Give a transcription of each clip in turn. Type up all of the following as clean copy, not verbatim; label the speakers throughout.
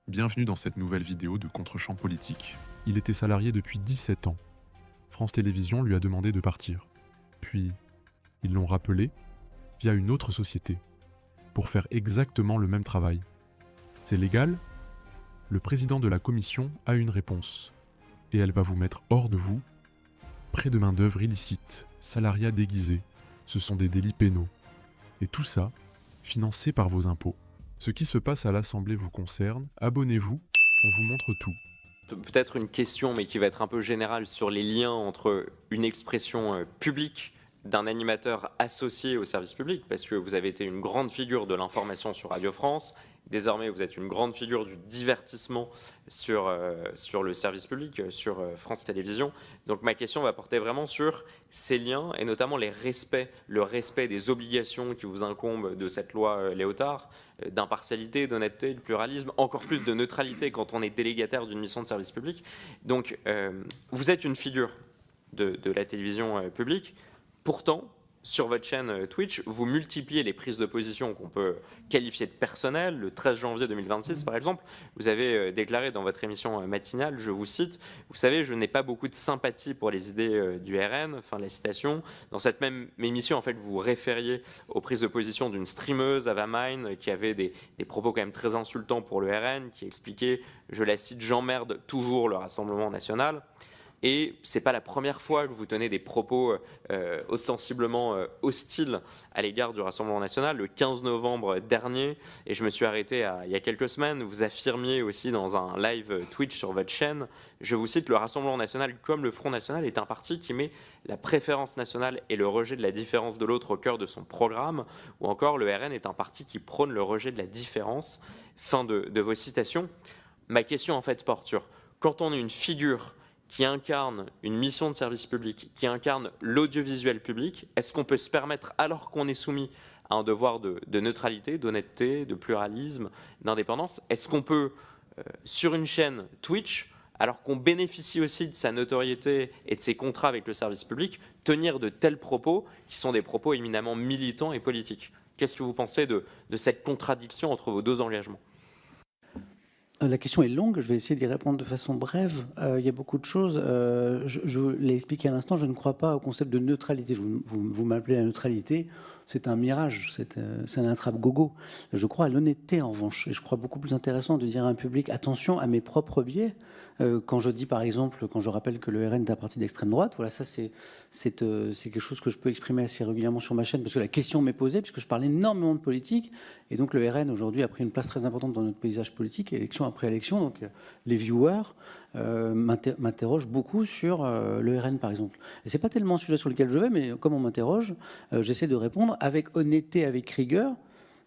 Speaker 1: Bienvenue dans cette nouvelle vidéo de Contre-champ politique. Il était salarié depuis 17 ans. France Télévisions lui a demandé de partir. Puis, ils l'ont rappelé via une autre société pour faire exactement le même travail. C'est légal ? Le président de la commission a une réponse. Et elle va vous mettre hors de vous. Prêt de main-d'œuvre illicite, salariat déguisé, ce sont des délits pénaux. Et tout ça, financé par vos impôts. Ce qui se passe à l'Assemblée vous concerne, abonnez-vous, on vous montre tout.
Speaker 2: Peut-être une question, mais qui va être un peu générale, sur les liens entre une expression publique d'un animateur associé au service public, parce que vous avez été une grande figure de l'information sur Radio France. Désormais, vous êtes une grande figure du divertissement sur le service public, sur France Télévisions. Donc ma question va porter vraiment sur ces liens et notamment le respect des obligations qui vous incombent de cette loi Léotard, d'impartialité, d'honnêteté, de pluralisme, encore plus de neutralité quand on est délégataire d'une mission de service public. Donc vous êtes une figure de la télévision publique. Pourtant, sur votre chaîne Twitch, vous multipliez les prises de position qu'on peut qualifier de personnelles. Le 13 janvier 2026, par exemple, vous avez déclaré dans votre émission matinale, je vous cite, « Vous savez, je n'ai pas beaucoup de sympathie pour les idées du RN », fin de la citation. Dans cette même émission, en fait, vous référiez aux prises de position d'une streameuse, Ava Mine, qui avait des propos quand même très insultants pour le RN, qui expliquait, je la cite, « J'emmerde toujours le Rassemblement national ». Et ce n'est pas la première fois que vous tenez des propos ostensiblement hostiles à l'égard du Rassemblement national. Le 15 novembre dernier, et je me suis arrêté il y a quelques semaines, vous affirmiez aussi dans un live Twitch sur votre chaîne, je vous cite, « Le Rassemblement national, comme le Front national, est un parti qui met la préférence nationale et le rejet de la différence de l'autre au cœur de son programme. » Ou encore, « Le RN est un parti qui prône le rejet de la différence. » Fin de vos citations. Ma question, en fait, porte sur quand on est une figure qui incarne une mission de service public, qui incarne l'audiovisuel public, est-ce qu'on peut se permettre, alors qu'on est soumis à un devoir de neutralité, d'honnêteté, de pluralisme, d'indépendance, est-ce qu'on peut, sur une chaîne Twitch, alors qu'on bénéficie aussi de sa notoriété et de ses contrats avec le service public, tenir de tels propos qui sont des propos éminemment militants et politiques? Qu'est-ce que vous pensez de cette contradiction entre vos deux engagements ?
Speaker 3: La question est longue, je vais essayer d'y répondre de façon brève. Il y a beaucoup de choses. Je l'ai expliqué à l'instant, je ne crois pas au concept de neutralité. Vous m'appelez la neutralité, c'est un mirage, c'est un attrape-gogo. Je crois à l'honnêteté en revanche. Et je crois beaucoup plus intéressant de dire à un public, attention à mes propres biais. Quand je dis par exemple, quand je rappelle que le RN est un parti d'extrême droite, voilà, ça c'est quelque chose que je peux exprimer assez régulièrement sur ma chaîne parce que la question m'est posée, puisque je parle énormément de politique. Et donc le RN aujourd'hui a pris une place très importante dans notre paysage politique, élection après élection. Donc les viewers m'interrogent beaucoup sur le RN par exemple. Et c'est pas tellement un sujet sur lequel je vais, mais comme on m'interroge, j'essaie de répondre avec honnêteté, avec rigueur,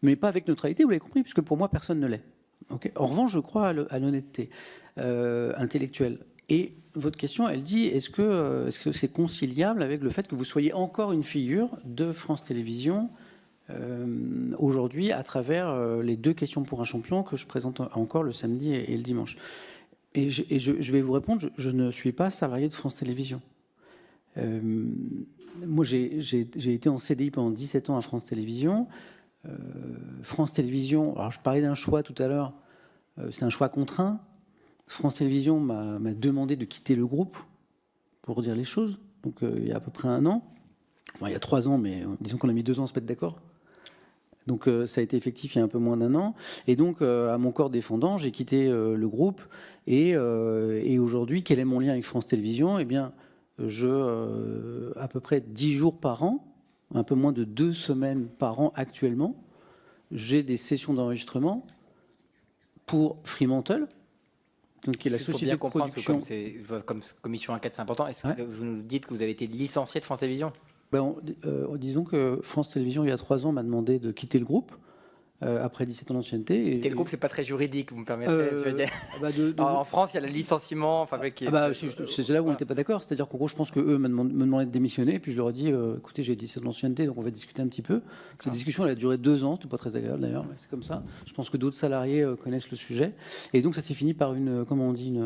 Speaker 3: mais pas avec neutralité, vous l'avez compris, puisque pour moi personne ne l'est. Okay. En revanche, je crois à l'honnêteté intellectuelle. Et votre question, elle dit, est-ce que c'est conciliable avec le fait que vous soyez encore une figure de France Télévisions aujourd'hui à travers les deux questions pour un champion que je présente encore le samedi et le dimanche. Et je vais vous répondre, je ne suis pas salarié de France Télévisions. Moi, j'ai été en CDI pendant 17 ans à France Télévisions. France Télévisions, alors je parlais d'un choix tout à l'heure, c'est un choix contraint. France Télévisions m'a demandé de quitter le groupe, pour dire les choses, donc il y a à peu près un an. Enfin, il y a 3 ans, mais disons qu'on a mis 2 ans à se mettre d'accord. Donc ça a été effectif il y a un peu moins d'un an. Et donc, à mon corps défendant, j'ai quitté le groupe. Et aujourd'hui, quel est mon lien avec France Télévisions ? Eh bien, à peu près 10 jours par an, un peu moins de 2 semaines par an actuellement, j'ai des sessions d'enregistrement pour Fremantle, donc qui est la société de production.
Speaker 4: Comme commission enquête, c'est important. Est-ce que vous nous dites que vous avez été licencié de France Télévisions ?
Speaker 3: Disons que France Télévisions, il y a 3 ans, m'a demandé de quitter le groupe. Après 17 ans d'ancienneté.
Speaker 4: Quitter le groupe, c'est pas très juridique, vous me permettrez. En France, il y a le licenciement.
Speaker 3: C'est là où on n'était pas d'accord. C'est-à-dire qu'en gros, je pense qu'eux me demandaient de démissionner. Et puis je leur ai dit, écoutez, j'ai 17 ans d'ancienneté, donc on va discuter un petit peu. Cette discussion, elle a duré 2 ans. C'était pas très agréable d'ailleurs, mais c'est comme ça. Je pense que d'autres salariés connaissent le sujet. Et donc ça s'est fini par une, comment on dit,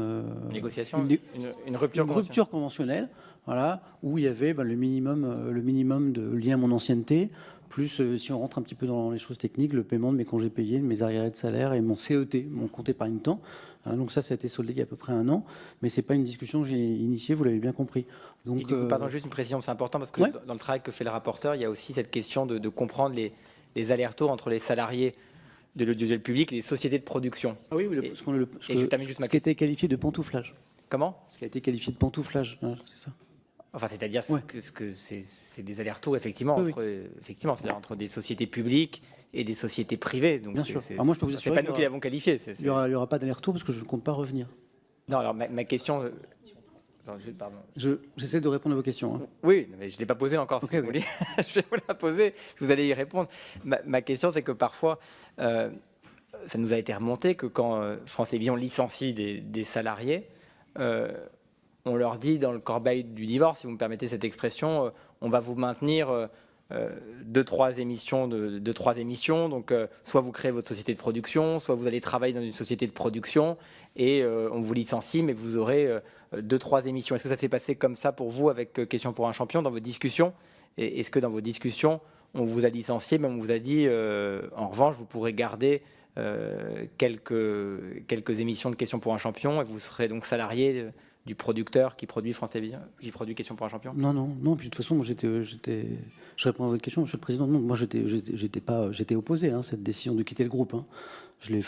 Speaker 4: négociation, une rupture
Speaker 3: conventionnelle. Voilà, où il y avait le minimum de lien à mon ancienneté plus si on rentre un petit peu dans les choses techniques, le paiement de mes congés payés, de mes arriérés de salaire et mon CET, mon compte épargne-temps. Donc ça a été soldé il y a à peu près 1 an, mais c'est pas une discussion que j'ai initiée, vous l'avez bien compris. Donc,
Speaker 4: et du coup, pardon, juste une précision, c'est important parce que dans le travail que fait le rapporteur, il y a aussi cette question de comprendre les allers-retours entre les salariés de l'audiovisuel public et les sociétés de production.
Speaker 3: Ah oui, ce qui a été qualifié de pantouflage.
Speaker 4: Comment ?
Speaker 3: Ce qui a été qualifié de pantouflage, c'est ça.
Speaker 4: Enfin, c'est-à-dire que c'est des allers-retours, effectivement, c'est-à-dire entre des sociétés publiques et des sociétés privées. Donc
Speaker 3: bien sûr. Alors moi, je peux vous assurer,
Speaker 4: c'est pas nous qui l'avons qualifié.
Speaker 3: Il n'y aura pas d'aller-retour parce que je ne compte pas revenir.
Speaker 4: Non, alors ma question... Pardon.
Speaker 3: J'essaie de répondre à vos questions.
Speaker 4: Oui, mais je ne l'ai pas posée encore.
Speaker 3: Okay,
Speaker 4: si vous voulez. Je vais vous la poser, vous allez y répondre. Ma question, c'est que parfois, ça nous a été remonté que quand France Télévisions licencie des salariés, on leur dit dans le corbeil du divorce, si vous me permettez cette expression, on va vous maintenir 2-3 émissions, donc soit vous créez votre société de production, soit vous allez travailler dans une société de production et on vous licencie, mais vous aurez 2-3 émissions. Est-ce que ça s'est passé comme ça pour vous avec Question pour un champion dans vos discussions? Et est-ce que dans vos discussions, on vous a licencié, mais on vous a dit, en revanche, vous pourrez garder quelques émissions de Question pour un champion et vous serez donc salarié du producteur qui produit France Télévisions, qui produit Question pour un champion?
Speaker 3: Non. Puis de toute façon, moi, je réponds à votre question, Monsieur le Président. Non, moi, j'étais opposé à cette décision de quitter le groupe. Les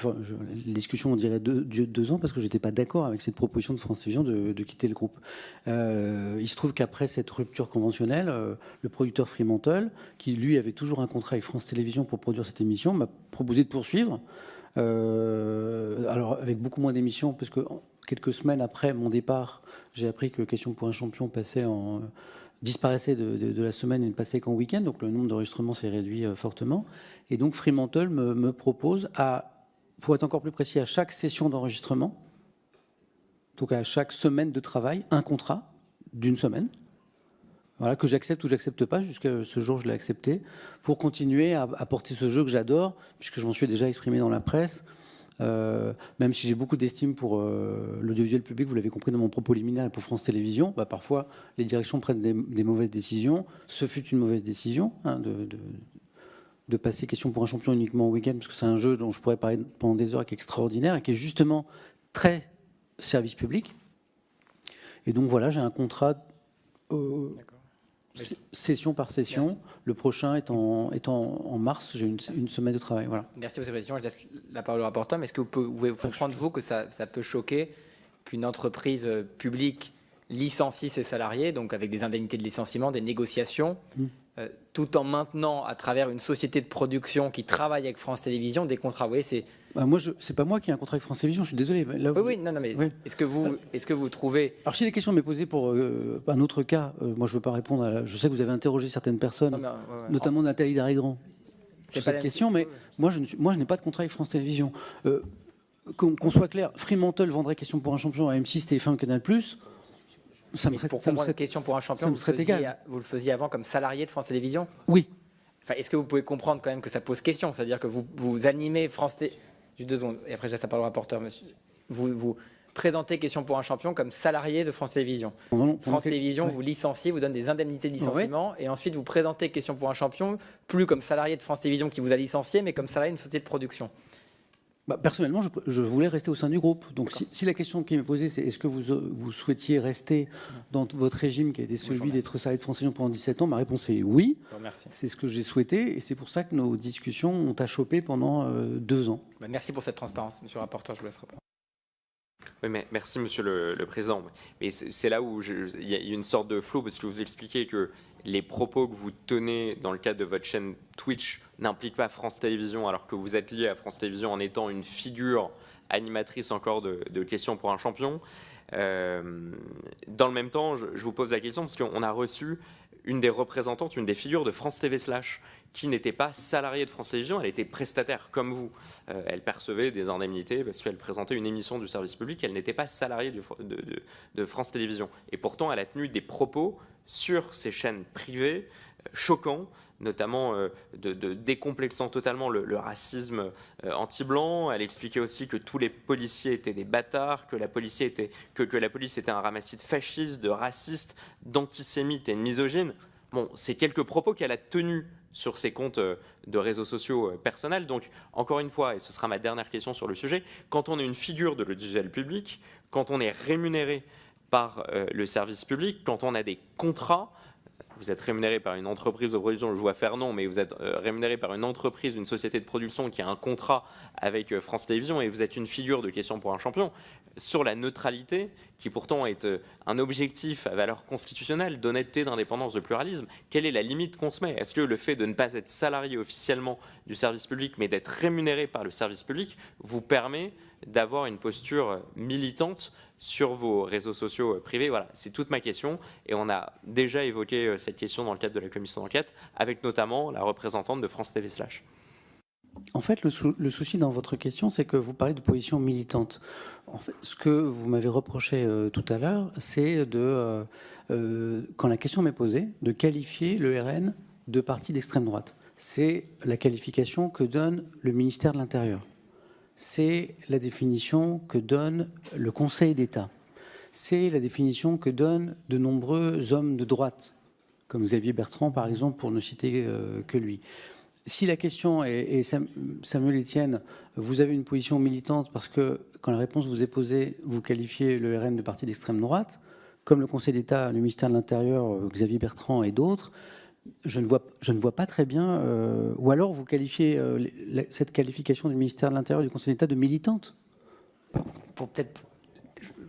Speaker 3: discussions, on dirait 2 ans, parce que j'étais pas d'accord avec cette proposition de France Télévisions de quitter le groupe. Il se trouve qu'après cette rupture conventionnelle, le producteur Fremantle, qui lui avait toujours un contrat avec France Télévisions pour produire cette émission, m'a proposé de poursuivre. Alors avec beaucoup moins d'émissions, parce que quelques semaines après mon départ, j'ai appris que Question pour un champion disparaissait de la semaine et ne passait qu'en week-end, donc le nombre d'enregistrements s'est réduit fortement. Et donc Fremantle me propose, pour être encore plus précis, à chaque session d'enregistrement, donc à chaque semaine de travail, un contrat d'1 semaine. Voilà, que j'accepte ou j'accepte pas, jusqu'à ce jour je l'ai accepté, pour continuer à porter ce jeu que j'adore, puisque je m'en suis déjà exprimé dans la presse, même si j'ai beaucoup d'estime pour l'audiovisuel public, vous l'avez compris dans mon propos liminaire, et pour France Télévisions, parfois les directions prennent des mauvaises décisions. Ce fut une mauvaise décision de passer Question pour un champion uniquement au week-end, parce que c'est un jeu dont je pourrais parler pendant des heures, qui est extraordinaire, et qui est justement très service public. Et donc voilà, j'ai un contrat... session par session. Merci. Le prochain est en mars. J'ai une semaine de travail. Voilà.
Speaker 4: Merci pour cette question. Je laisse la parole au rapporteur. Mais est-ce que vous pouvez comprendre, vous, que ça peut choquer qu'une entreprise publique licencie ses salariés, donc avec des indemnités de licenciement, des négociations, tout en maintenant, à travers une société de production qui travaille avec France Télévisions, des contrats? Vous voyez, c'est...
Speaker 3: c'est pas moi qui ai un contrat avec France Télévisions, je suis désolé. Là,
Speaker 4: oui, non, mais oui. Est-ce que vous trouvez...
Speaker 3: Alors, si la question m'est posée pour un autre cas, moi, je ne veux pas répondre je sais que vous avez interrogé certaines personnes, notamment Nathalie Darrigrand, sur cette question, mais moi, je n'ai pas de contrat avec France Télévisions. Qu'on soit clair, Fremantle vendrait Question pour un champion à M6, TF1, Canal+. Ça me serait
Speaker 4: Question pour un champion, vous le faisiez avant comme salarié de France Télévisions?
Speaker 3: Oui.
Speaker 4: Enfin, est-ce que vous pouvez comprendre quand même que ça pose question? C'est-à-dire que vous animez France Télévisions... Juste 2 secondes, et après je laisse la parole au rapporteur, monsieur. Vous présentez Question pour un champion comme salarié de France Télévisions. France Télévisions vous licencie, vous donne des indemnités de licenciement, et ensuite vous présentez Question pour un champion, plus comme salarié de France Télévisions qui vous a licencié, mais comme salarié d'une société de production.
Speaker 3: Personnellement, je voulais rester au sein du groupe. Donc, si la question qui m'est posée, c'est est-ce que vous souhaitiez rester dans votre régime qui a été celui d'être salarié de France Télévisions pendant 17 ans, ma réponse est oui. C'est ce que j'ai souhaité, et c'est pour ça que nos discussions ont achoppé pendant 2 ans.
Speaker 4: Merci pour cette transparence, monsieur le rapporteur, je vous laisse répondre.
Speaker 2: Oui, mais merci, Monsieur le Président. Mais c'est là où il y a une sorte de flou, parce que vous expliquez que les propos que vous tenez dans le cadre de votre chaîne Twitch n'impliquent pas France Télévisions, alors que vous êtes lié à France Télévisions en étant une figure animatrice encore de Question pour un champion. Dans le même temps, je vous pose la question, parce qu'on a reçu une des représentantes, une des figures de France TV Slash, qui n'était pas salariée de France Télévisions, elle était prestataire comme vous. Elle percevait des indemnités parce qu'elle présentait une émission du service public, elle n'était pas salariée de France Télévisions. Et pourtant, elle a tenu des propos sur ces chaînes privées choquants, notamment de décomplexant totalement le racisme anti-blanc. Elle expliquait aussi que tous les policiers étaient des bâtards, que la police était un ramassis de fascistes, de racistes, d'antisémites et de misogynes. Bon, c'est quelques propos qu'elle a tenus sur ses comptes de réseaux sociaux personnels. Donc, encore une fois, et ce sera ma dernière question sur le sujet, quand on est une figure de l'audiovisuel public, quand on est rémunéré par le service public, quand on a des contrats, vous êtes rémunéré par une entreprise de production, je vois faire non, mais vous êtes rémunéré par une entreprise, une société de production qui a un contrat avec France Télévisions et vous êtes une figure de Question pour un champion. Sur la neutralité, qui pourtant est un objectif à valeur constitutionnelle d'honnêteté, d'indépendance, de pluralisme, quelle est la limite qu'on se met? Est-ce que le fait de ne pas être salarié officiellement du service public, mais d'être rémunéré par le service public, vous permet d'avoir une posture militante sur vos réseaux sociaux privés? Voilà, c'est toute ma question. Et on a déjà évoqué cette question dans le cadre de la commission d'enquête, avec notamment la représentante de France TV Slash.
Speaker 3: En fait, le souci dans votre question, c'est que vous parlez de position militante. En fait, ce que vous m'avez reproché tout à l'heure, c'est quand la question m'est posée, de qualifier le RN de parti d'extrême droite. C'est la qualification que donne le ministère de l'Intérieur. C'est la définition que donne le Conseil d'État. C'est la définition que donnent de nombreux hommes de droite, comme Xavier Bertrand, par exemple, pour ne citer que lui. Si la question est Samuel Etienne, vous avez une position militante parce que quand la réponse vous est posée, vous qualifiez le RN de parti d'extrême droite, comme le Conseil d'État, le ministère de l'Intérieur, Xavier Bertrand et d'autres, je ne vois pas très bien. Ou alors vous qualifiez cette qualification du ministère de l'Intérieur et du Conseil d'État de militante.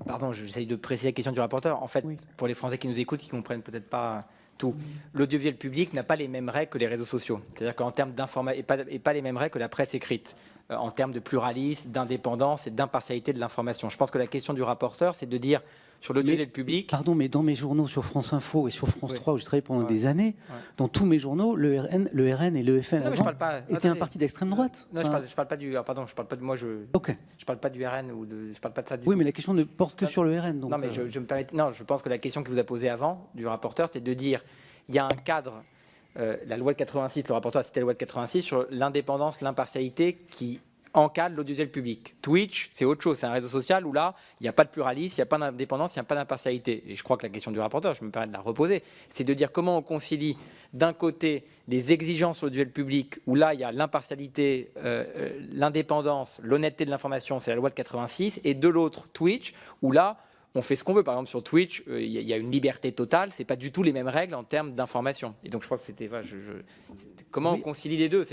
Speaker 4: Pardon, j'essaye de préciser la question du rapporteur. En fait, oui, pour les Français qui nous écoutent, qui ne comprennent peut-être pas tout, l'audiovisuel public n'a pas les mêmes règles que les réseaux sociaux. C'est-à-dire qu'en termes d'information, et pas les mêmes règles que la presse écrite, en termes de pluralisme, d'indépendance et d'impartialité de l'information. Je pense que la question du rapporteur, c'est de dire sur l'audiovisuel public...
Speaker 3: Pardon, mais dans mes journaux sur France Info et sur France 3, où j'ai travaillé pendant des années, dans tous mes journaux, le RN et le FN étaient un parti d'extrême droite.
Speaker 4: Non, je parle pas du... Pardon, je parle pas de moi, je parle pas du RN, je parle pas de ça du tout.
Speaker 3: Oui, mais la question ne porte que sur le RN. Donc
Speaker 4: non, mais je me permets... Non, je pense que la question que vous a posée avant, du rapporteur, c'est de dire, il y a un cadre, la loi de 86, le rapporteur a cité la loi de 86, sur l'indépendance, l'impartialité qui encadre l'audiovisuel public. Twitch, c'est autre chose, c'est un réseau social où là, il n'y a pas de pluralisme, il n'y a pas d'indépendance, il n'y a pas d'impartialité. Et je crois que la question du rapporteur, je me permets de la reposer, c'est de dire comment on concilie d'un côté les exigences sur l'audiovisuel public, où là, il y a l'impartialité, l'indépendance, l'honnêteté de l'information, c'est la loi de 86, et de l'autre, Twitch, où là, on fait ce qu'on veut. Par exemple, sur Twitch, il y a une liberté totale. C'est pas du tout les mêmes règles en termes d'information. Et donc, je crois que c'était... Comment on concilie les deux?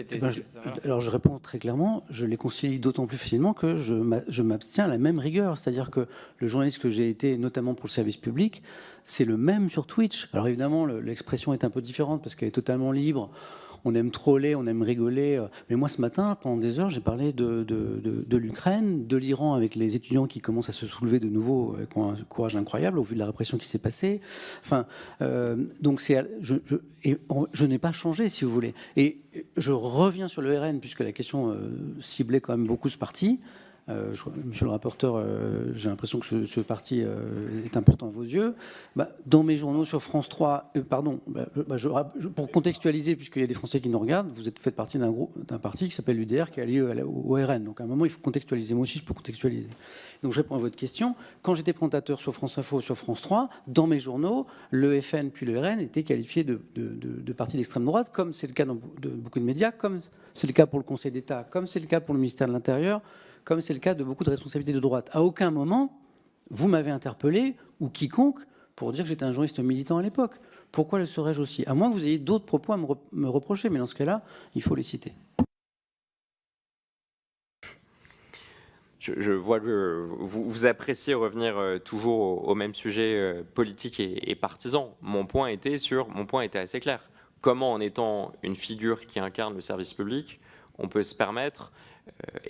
Speaker 3: Alors, je réponds très clairement. Je les concilie d'autant plus facilement que je m'abstiens à la même rigueur. C'est-à-dire que le journaliste que j'ai été, notamment pour le service public, c'est le même sur Twitch. Alors, évidemment, l'expression est un peu différente parce qu'elle est totalement libre. On aime troller, on aime rigoler. Mais moi, ce matin, pendant des heures, j'ai parlé de l'Ukraine, de l'Iran, avec les étudiants qui commencent à se soulever de nouveau, qui ont un courage incroyable au vu de la répression qui s'est passée. Enfin, donc je n'ai pas changé, si vous voulez. Et je reviens sur le RN, puisque la question ciblait quand même beaucoup ce parti. Monsieur le rapporteur, j'ai l'impression que ce parti est important à vos yeux. Dans mes journaux sur France 3, pour contextualiser, puisqu'il y a des Français qui nous regardent, vous faites partie d'un parti qui s'appelle l'UDR, qui est allié au RN. Donc à un moment, il faut contextualiser. Moi aussi, je peux contextualiser. Donc je réponds à votre question. Quand j'étais présentateur sur France Info, sur France 3, dans mes journaux, le FN puis le RN étaient qualifiés de parti d'extrême droite, comme c'est le cas dans beaucoup de médias, comme c'est le cas pour le Conseil d'État, comme c'est le cas pour le ministère de l'Intérieur, comme c'est le cas de beaucoup de responsabilités de droite. À aucun moment, vous m'avez interpellé, ou quiconque, pour dire que j'étais un journaliste militant à l'époque. Pourquoi le serais-je aussi? À moins que vous ayez d'autres propos à me reprocher, mais dans ce cas-là, il faut les citer.
Speaker 2: Je vois que vous appréciez revenir toujours au même sujet politique et partisan. Mon point était assez clair. Comment, en étant une figure qui incarne le service public, on peut se permettre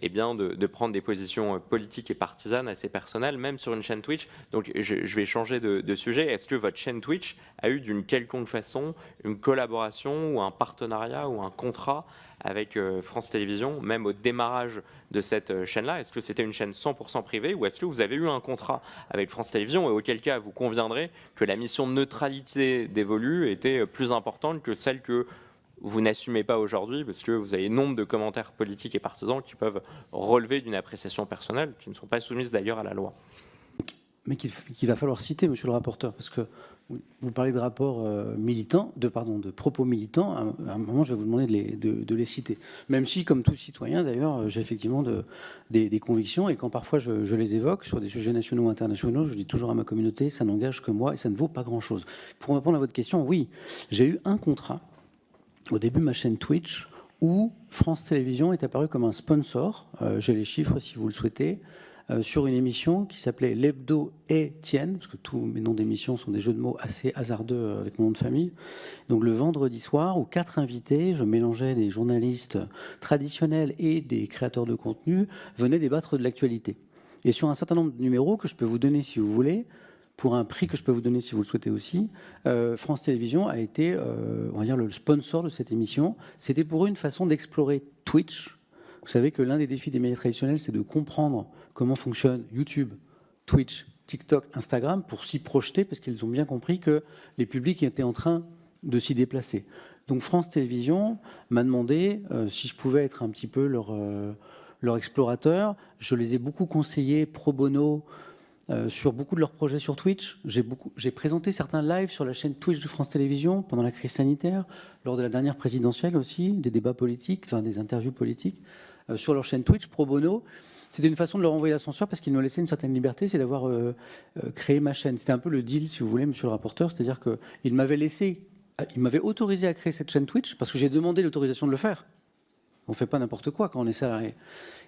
Speaker 2: de prendre des positions politiques et partisanes assez personnelles, même sur une chaîne Twitch. Donc je vais changer de sujet. Est-ce que votre chaîne Twitch a eu d'une quelconque façon une collaboration ou un partenariat ou un contrat avec France Télévisions, même au démarrage de cette chaîne-là? Est-ce que c'était une chaîne 100% privée ou est-ce que vous avez eu un contrat avec France Télévisions, et auquel cas vous conviendrez que la mission de neutralité dévolue était plus importante que celle que vous n'assumez pas aujourd'hui, parce que vous avez nombre de commentaires politiques et partisans qui peuvent relever d'une appréciation personnelle, qui ne sont pas soumises d'ailleurs à la loi?
Speaker 3: mais qu'il va falloir citer, monsieur le rapporteur, parce que vous parlez de rapports militants, de propos militants. À un moment, je vais vous demander de les citer. Même si, comme tout citoyen, d'ailleurs, j'ai effectivement des convictions, et quand parfois je les évoque sur des sujets nationaux ou internationaux, je dis toujours à ma communauté, ça n'engage que moi et ça ne vaut pas grand-chose. Pour répondre à votre question, oui, j'ai eu un contrat au début de ma chaîne Twitch où France Télévisions est apparu comme un sponsor. J'ai les chiffres si vous le souhaitez. Sur une émission qui s'appelait L'Hebdo Étienne, parce que tous mes noms d'émissions sont des jeux de mots assez hasardeux avec mon nom de famille. Donc le vendredi soir, où 4 invités, je mélangeais des journalistes traditionnels et des créateurs de contenu, venaient débattre de l'actualité. Et sur un certain nombre de numéros que je peux vous donner si vous voulez, pour un prix que je peux vous donner si vous le souhaitez aussi, France Télévisions a été, on va dire, le sponsor de cette émission. C'était pour eux une façon d'explorer Twitch. Vous savez que l'un des défis des médias traditionnels, c'est de comprendre comment fonctionne YouTube, Twitch, TikTok, Instagram, pour s'y projeter, parce qu'ils ont bien compris que les publics étaient en train de s'y déplacer. Donc France Télévisions m'a demandé si je pouvais être un petit peu leur explorateur. Je les ai beaucoup conseillés pro bono sur beaucoup de leurs projets sur Twitch. J'ai présenté certains lives sur la chaîne Twitch de France Télévisions pendant la crise sanitaire, lors de la dernière présidentielle aussi, des débats politiques, enfin des interviews politiques, sur leur chaîne Twitch pro bono. C'était une façon de leur envoyer l'ascenseur parce qu'ils nous laissaient une certaine liberté, c'est d'avoir créé ma chaîne. C'était un peu le deal, si vous voulez, monsieur le rapporteur, c'est-à-dire qu'ils m'avaient autorisé à créer cette chaîne Twitch parce que j'ai demandé l'autorisation de le faire. On ne fait pas n'importe quoi quand on est salarié.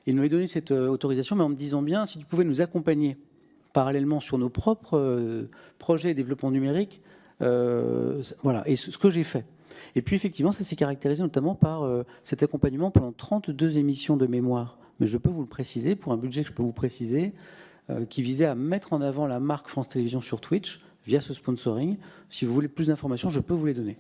Speaker 3: Ils m'avaient donné cette autorisation, mais en me disant bien, si tu pouvais nous accompagner parallèlement sur nos propres projets de développement numérique, voilà, et ce que j'ai fait. Et puis effectivement, ça s'est caractérisé notamment par cet accompagnement pendant 32 émissions de mémoire. Mais je peux vous le préciser, pour un budget que je peux vous préciser, qui visait à mettre en avant la marque France Télévisions sur Twitch via ce sponsoring. Si vous voulez plus d'informations, je peux vous les donner.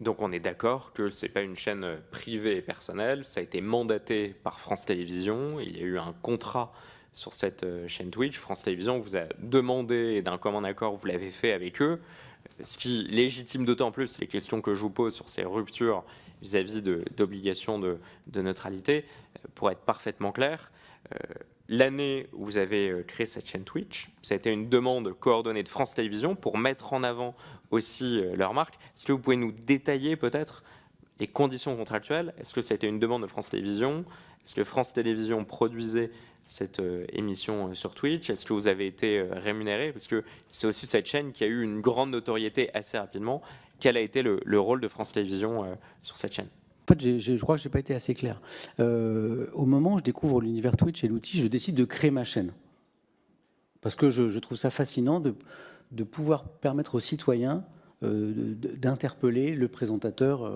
Speaker 2: Donc on est d'accord que ce n'est pas une chaîne privée et personnelle, ça a été mandaté par France Télévisions, il y a eu un contrat sur cette chaîne Twitch. France Télévisions vous a demandé, et d'un commun accord, vous l'avez fait avec eux, ce qui légitime d'autant plus les questions que je vous pose sur ces ruptures vis-à-vis d'obligations de neutralité. Pour être parfaitement clair, l'année où vous avez créé cette chaîne Twitch, ça a été une demande coordonnée de France Télévisions pour mettre en avant aussi leur marque. Est-ce que vous pouvez nous détailler peut-être les conditions contractuelles? Est-ce que ça a été une demande de France Télévisions? Est-ce que France Télévisions produisait cette émission sur Twitch? Est-ce que vous avez été rémunéré? Parce que c'est aussi cette chaîne qui a eu une grande notoriété assez rapidement. Quel a été le rôle de France Télévisions sur cette chaîne?
Speaker 3: En fait, je crois que je n'ai pas été assez clair. Au moment où je découvre l'univers Twitch et l'outil, je décide de créer ma chaîne. Parce que je trouve ça fascinant de pouvoir permettre aux citoyens d'interpeller le présentateur,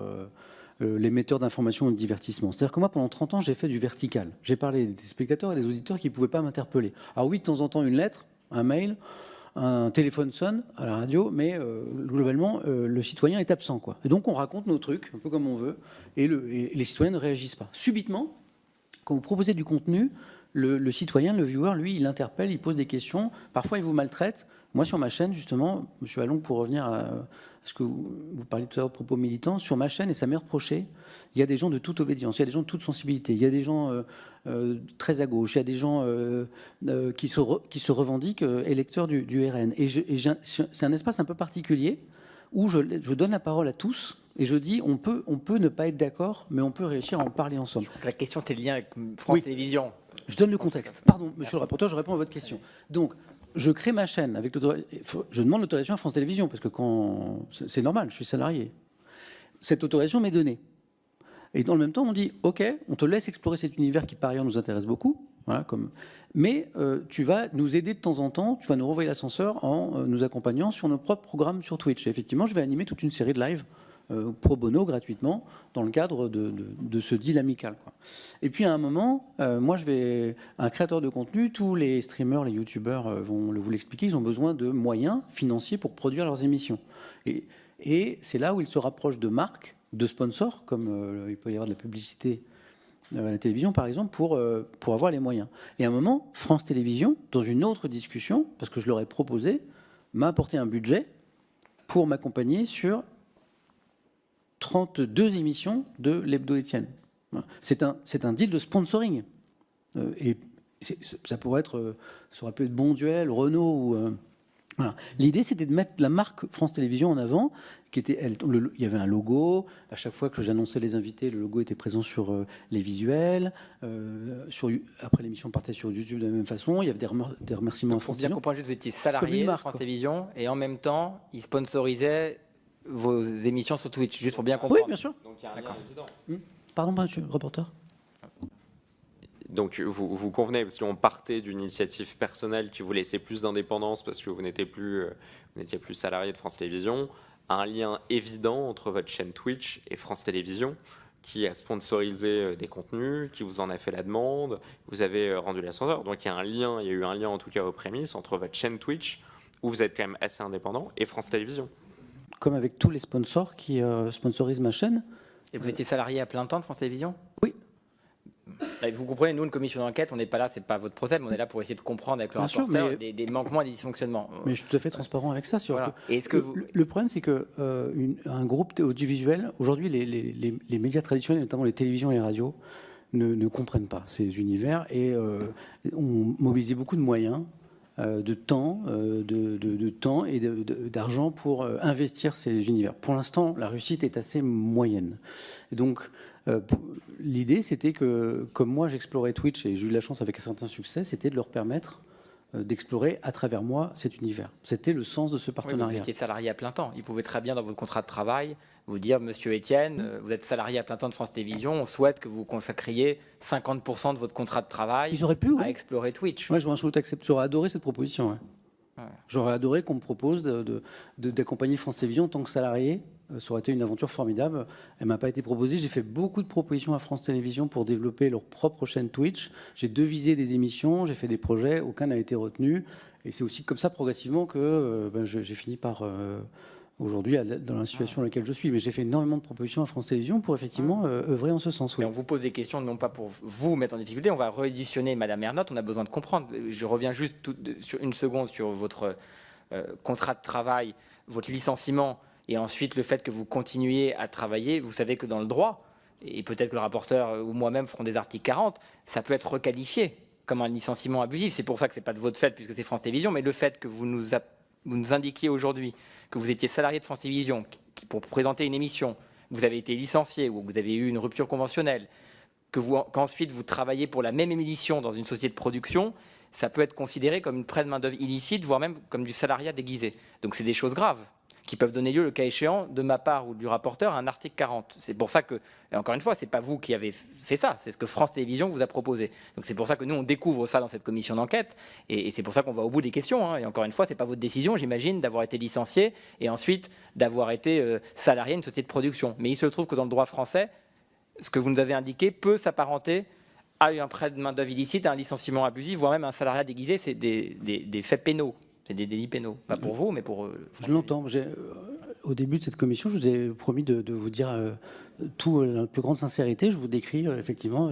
Speaker 3: l'émetteur d'informations ou de divertissement. C'est-à-dire que moi, pendant 30 ans, j'ai fait du vertical. J'ai parlé des spectateurs et des auditeurs qui ne pouvaient pas m'interpeller. Alors oui, de temps en temps, une lettre, un mail, un téléphone sonne à la radio, mais globalement, le citoyen est absent, quoi. Et donc, on raconte nos trucs, un peu comme on veut, et les citoyens ne réagissent pas. Subitement, quand vous proposez du contenu, le citoyen, le viewer, lui, il interpelle, il pose des questions. Parfois, il vous maltraite. Moi, sur ma chaîne, justement, M. Allon, pour revenir à ce que vous parliez tout à l'heure de propos militants, sur ma chaîne, et ça m'est reproché, il y a des gens de toute obédience, il y a des gens de toute sensibilité, il y a des gens très à gauche, il y a des gens qui se revendiquent électeurs du RN. Et c'est un espace un peu particulier où je donne la parole à tous et je dis on peut ne pas être d'accord, mais on peut réussir à en parler ensemble.
Speaker 4: La question, c'était le lien avec France Télévisions.
Speaker 3: Je donne le contexte. Pardon, monsieur le rapporteur, je réponds à votre question. Donc, je crée ma chaîne avec je demande l'autorisation à France Télévisions parce que c'est normal, je suis salarié. Cette autorisation m'est donnée. Et dans le même temps, on dit OK, on te laisse explorer cet univers qui par ailleurs nous intéresse beaucoup. Voilà, mais tu vas nous aider de temps en temps, tu vas nous renvoyer l'ascenseur en nous accompagnant sur nos propres programmes sur Twitch. Et effectivement, je vais animer toute une série de lives pro bono gratuitement dans le cadre de ce deal amical, quoi. Et puis à un moment, moi un créateur de contenu, tous les streamers, les youtubeurs vont vous l'expliquer, ils ont besoin de moyens financiers pour produire leurs émissions. Et c'est là où ils se rapprochent de marques, de sponsors, comme il peut y avoir de la publicité à la télévision par exemple, pour avoir les moyens. Et à un moment, France Télévisions, dans une autre discussion, parce que je leur ai proposé, m'a apporté un budget pour m'accompagner sur 32 émissions de l'Hebdo Étienne. C'est un deal de sponsoring. Et ça pourrait être, ça aurait pu être Bonduel, Renault ou... Voilà. L'idée, c'était de mettre la marque France Télévisions en avant, qui était, il y avait un logo. À chaque fois que j'annonçais les invités, le logo était présent sur les visuels. Après, l'émission partait sur YouTube de la même façon. Il y avait des remerciements à France
Speaker 4: Pour bien
Speaker 3: Télévisions.
Speaker 4: comprendre, juste, vous étiez salarié de France Télévisions et en même temps, ils sponsorisaient vos émissions sur Twitch, juste pour bien comprendre.
Speaker 3: Oui, bien sûr.
Speaker 2: Donc il y a un lien évident.
Speaker 3: Pardon, monsieur le reporter.
Speaker 2: Donc vous convenez, parce qu'on partait d'une initiative personnelle qui vous laissait plus d'indépendance parce que vous n'étiez plus salarié de France Télévisions, un lien évident entre votre chaîne Twitch et France Télévisions qui a sponsorisé des contenus, qui vous en a fait la demande, vous avez rendu l'ascenseur. Donc il y a eu un lien en tout cas aux prémices entre votre chaîne Twitch, où vous êtes quand même assez indépendant, et France Télévisions.
Speaker 3: Comme avec tous les sponsors qui sponsorisent ma chaîne.
Speaker 4: Et vous étiez salarié à plein temps de France Télévisions ?
Speaker 3: Oui.
Speaker 4: Vous comprenez, nous, une commission d'enquête, on n'est pas là, c'est pas votre procès, mais on est là pour essayer de comprendre avec le
Speaker 3: Bien sûr,
Speaker 4: rapporteur des manquements et des dysfonctionnements.
Speaker 3: Mais je suis tout à fait transparent avec ça.
Speaker 4: Voilà. Et est-ce que
Speaker 3: le problème, c'est que un groupe audiovisuel, aujourd'hui, les médias traditionnels, notamment les télévisions et les radios, ne comprennent pas ces univers et ont mobilisé beaucoup de moyens, de temps et d'argent pour investir ces univers. Pour l'instant, la réussite est assez moyenne. Et donc, l'idée, c'était que, comme moi, j'explorais Twitch et j'ai eu la chance avec un certain succès, c'était de leur permettre d'explorer à travers moi cet univers. C'était le sens de ce partenariat.
Speaker 4: Oui, vous étiez salarié à plein temps. Il pouvait très bien, dans votre contrat de travail, vous dire, monsieur Étienne, vous êtes salarié à plein temps de France Télévisions, on souhaite que vous consacriez 50% de votre contrat de travail à explorer Twitch.
Speaker 3: Ouais, j'aurais adoré cette proposition. Ouais. Ouais. J'aurais adoré qu'on me propose d'accompagner France Télévisions en tant que salarié. Ça aurait été une aventure formidable. Elle ne m'a pas été proposée. J'ai fait beaucoup de propositions à France Télévisions pour développer leur propre chaîne Twitch. J'ai devisé des émissions, j'ai fait des projets, aucun n'a été retenu. Et c'est aussi comme ça, progressivement, que j'ai fini par, aujourd'hui, dans la situation dans laquelle je suis. Mais j'ai fait énormément de propositions à France Télévisions pour effectivement œuvrer en ce sens. Oui.
Speaker 4: Et on vous pose des questions, non pas pour vous mettre en difficulté. On va rééditionner Madame Ernotte. On a besoin de comprendre. Je reviens juste sur une seconde sur votre contrat de travail, votre licenciement. Et ensuite, le fait que vous continuiez à travailler, vous savez que dans le droit, et peut-être que le rapporteur ou moi-même feront des articles 40, ça peut être requalifié comme un licenciement abusif. C'est pour ça que ce n'est pas de votre fait, puisque c'est France Télévisions, mais le fait que vous nous indiquiez aujourd'hui que vous étiez salarié de France Télévisions pour présenter une émission, vous avez été licencié ou vous avez eu une rupture conventionnelle, qu'ensuite vous travaillez pour la même émission dans une société de production, ça peut être considéré comme une prête de main-d'œuvre illicite, voire même comme du salariat déguisé. Donc c'est des choses graves qui peuvent donner lieu, le cas échéant, de ma part ou du rapporteur, à un article 40. C'est pour ça que, et encore une fois, ce n'est pas vous qui avez fait ça, c'est ce que France Télévisions vous a proposé. Donc c'est pour ça que nous, on découvre ça dans cette commission d'enquête, et c'est pour ça qu'on va au bout des questions. Hein. Et encore une fois, ce n'est pas votre décision, j'imagine, d'avoir été licencié, et ensuite d'avoir été salarié d'une société de production. Mais il se trouve que dans le droit français, ce que vous nous avez indiqué peut s'apparenter à un prêt de main-d'œuvre illicite, à un licenciement abusif, voire même un salariat déguisé, c'est des faits pénaux. C'est des délits pénaux. Pas pour vous, mais pour...
Speaker 3: Je l'entends. Au début de cette commission, je vous ai promis de vous dire tout la plus grande sincérité. Je vous décris effectivement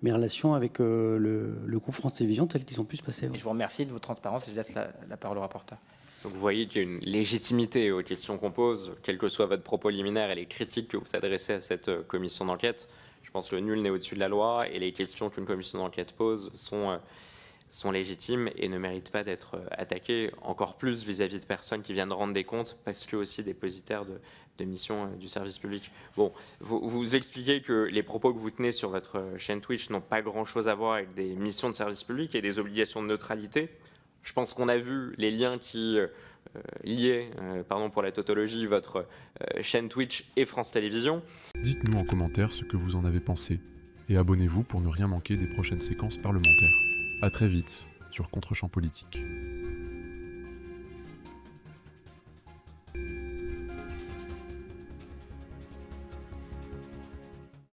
Speaker 3: mes relations avec le groupe France Télévisions telles qu'ils ont pu se passer.
Speaker 4: Et je vous remercie de votre transparence et je laisse la parole au rapporteur.
Speaker 2: Donc vous voyez qu'il y a une légitimité aux questions qu'on pose, quel que soit votre propos liminaire et les critiques que vous adressez à cette commission d'enquête. Je pense que nul n'est au-dessus de la loi et les questions qu'une commission d'enquête pose sont légitimes et ne méritent pas d'être attaquées, encore plus vis-à-vis de personnes qui viennent rendre des comptes parce que aussi dépositaires de missions du service public. Bon, vous expliquez que les propos que vous tenez sur votre chaîne Twitch n'ont pas grand-chose à voir avec des missions de service public et des obligations de neutralité. Je pense qu'on a vu les liens qui liaient, pardon pour la tautologie, votre chaîne Twitch et France Télévisions.
Speaker 1: Dites-nous en commentaire ce que vous en avez pensé et abonnez-vous pour ne rien manquer des prochaines séquences parlementaires. À très vite sur Contre-champ politique.